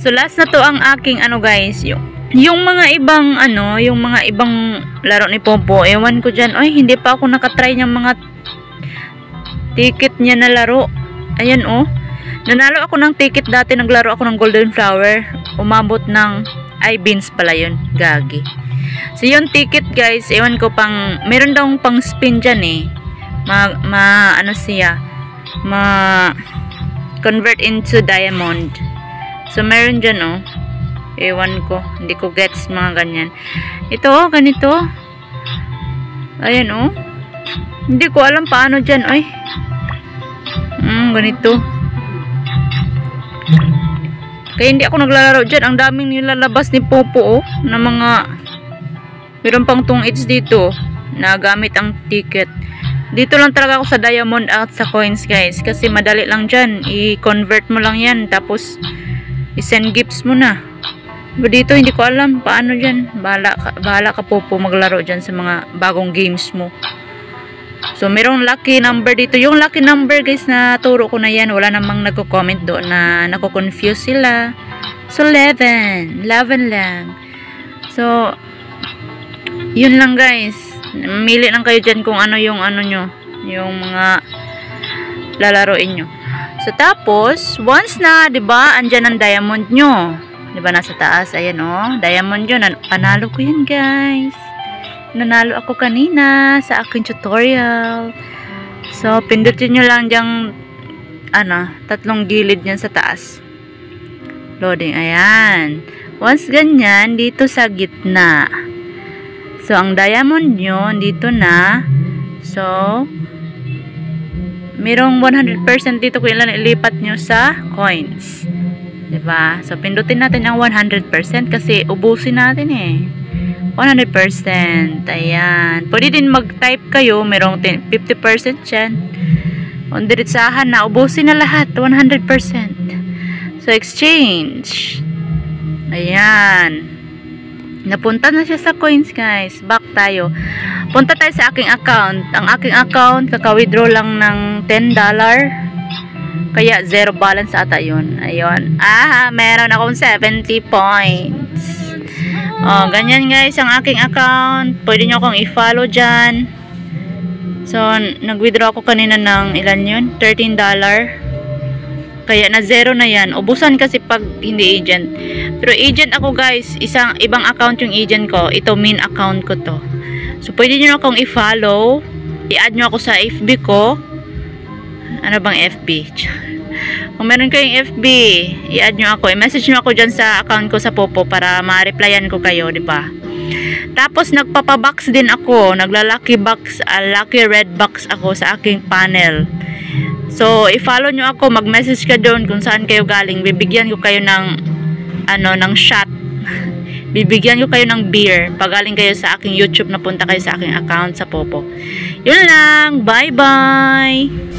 So last na to ang aking ano guys, yung mga ibang ano, yung mga ibang laro ni Popo, ewan ko dyan, ay hindi pa ako nakatry ng mga ticket niya na laro. Ayan oh, nanalo ako ng ticket dati, naglaro ako ng Golden Flower, umabot ng, ay beans pala yun, gagi. So yung ticket guys, ewan ko pang, meron daw pang spin dyan eh, ano siya, convert into diamond. So meron dyan oh, ewan ko, hindi ko gets mga ganyan. Ito oh, ganito. Ayan oh, hindi ko alam paano dyan. Ay, ganito. Kaya hindi ako naglalaro dyan. Ang daming nilalabas ni Popo oh, na mga, meron pang tungits dito na gamit ang ticket. Dito lang talaga ako sa diamond at sa coins guys, kasi madali lang dyan, i-convert mo lang yan, tapos i-send gifts mo na. Pero dito hindi ko alam paano dyan. Bahala ka Popo maglaro dyan sa mga bagong games mo. So merong lucky number dito. Yung lucky number guys, na turo ko na yan, wala namang nagko-comment doon na nako-confuse sila. So 11 lang. So yun lang guys, mamili lang kayo dyan kung ano yung ano nyo, yung mga lalaroin nyo. So tapos once na, 'di ba, andyan ang diamond nyo, 'di ba, nasa taas, ayan oh, diamond nyo, panalo ko yan guys. Nanalo ako kanina sa aking tutorial. So pindutin nyo lang diyang ano, tatlong gilid niyan sa taas. Loading, ayan. Once ganyan, dito sa gitna. So ang diamond nyo dito na. So merong 100% dito kung ilan ilipat nyo sa coins. Diba? So pindutin natin ang 100% kasi ubusin natin eh. 100%. Ayan. Pwede din mag-type kayo. Merong 50% dyan. On diretsahan na. Ubusin na lahat. 100%. So, exchange. Ayan. Napunta na siya sa coins guys. Back tayo. Punta tayo sa aking account. Ang aking account, kaka-withdraw lang ng $10. Kaya, zero balance ata yun. Ayun. Meron akong 70 points. Oh, ganyan guys ang aking account. Pwede nyo akong i-follow dyan. So, nag-withdraw ako kanina ng ilan yun? $13. Kaya na zero na yan. Ubusan kasi pag hindi agent. Pero agent ako guys. Ibang account yung agent ko. Ito main account ko to. So, pwede nyo akong i-follow. I-add nyo ako sa FB ko. Ano bang FB? Kung meron kayong FB, i-add nyo ako. I-message nyo ako dyan sa account ko sa Popo para ma-replyan ko kayo, diba? Tapos, nagpapabox din ako. Nagla-lucky box, lucky red box ako sa aking panel. So, i-follow nyo ako. Mag-message ka doon kung saan kayo galing. Bibigyan ko kayo ng, ng shot. Bibigyan ko kayo ng beer. Pag galing kayo sa aking YouTube, napunta kayo sa aking account sa Popo. Yun lang. Bye-bye!